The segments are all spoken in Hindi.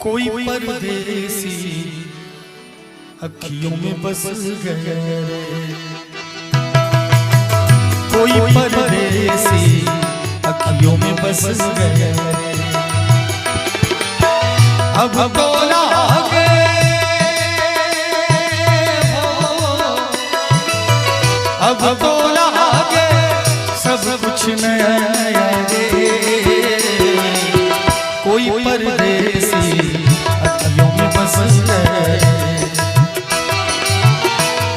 कोई परदेसी अखियों में बस गए रे, कोई परदेसी अखियों में बस गए रे। अब तो लागे अब तो लागे सब कुछ नया रे, कोई परदेसी अखियों में बस गए,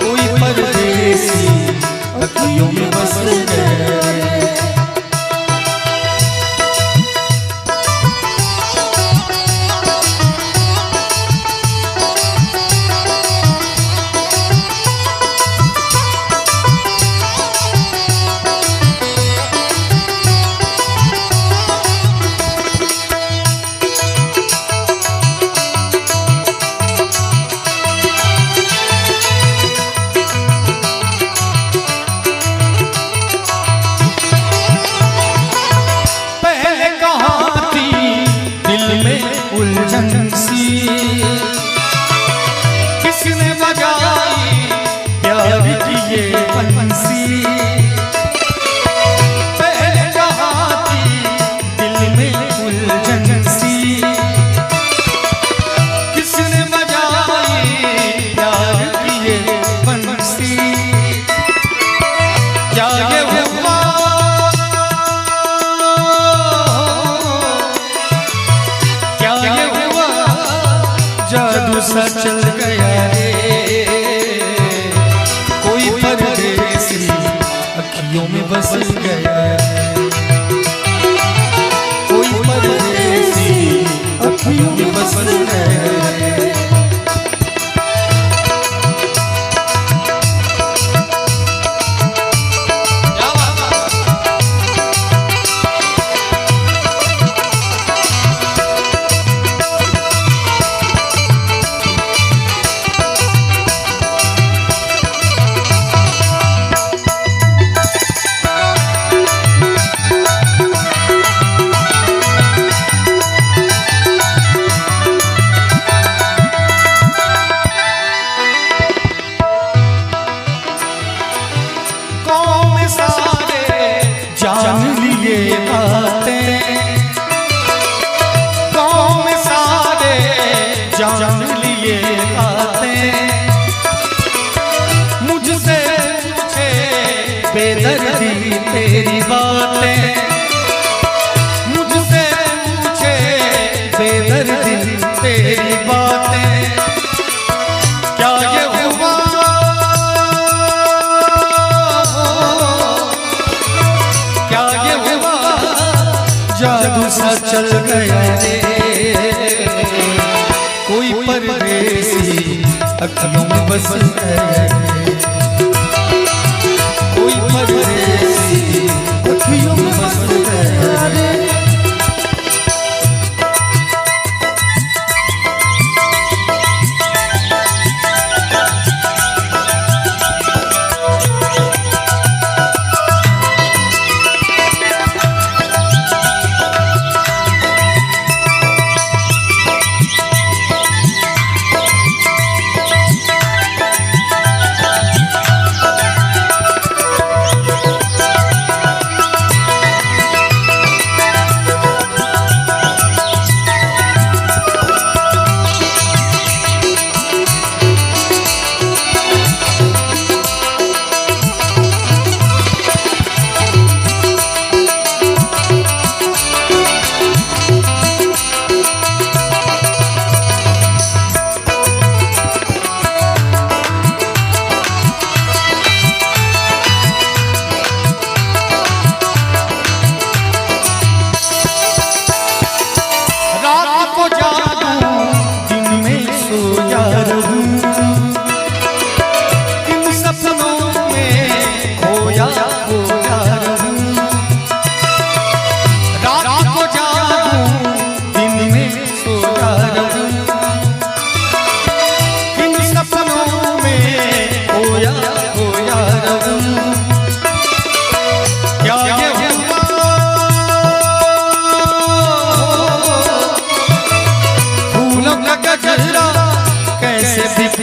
कोई परदेसी अखियों में बस गए। किसने बजाई प्यार की ये बंसी, पहले कहाँ थी दिल में उलझन सी। किसने बजाई प्यार की ये बंसी, क्या ये हुआ क्या ये हुआ जादू सा चल गया रे, कोई परदेसी अखियों में बस गया, कोई परदेसी अखियों में बस गया। जान लिए बातें गाँव में सारे जान लिए बातें, मुझसे पूछे बेदर्दी तेरी बातें, मुझसे पूछे बेदर्दी तेरी बातें। क्या ये हुआ जादू सा चल गया रे, कोई परदेसी अखियों में बस गया, कोई परदेसी अखियों में बस गया रे।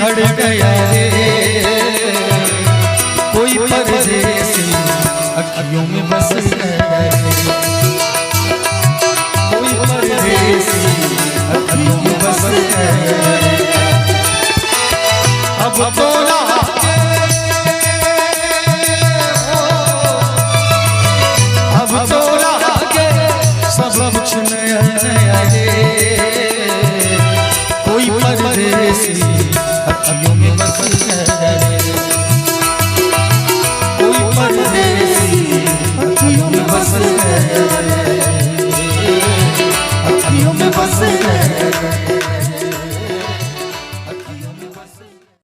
खड़ गया रे, कोई परदेसी अखियों में बस गया रे, कोई परदेसी अखियों में बस गया रे। अब तो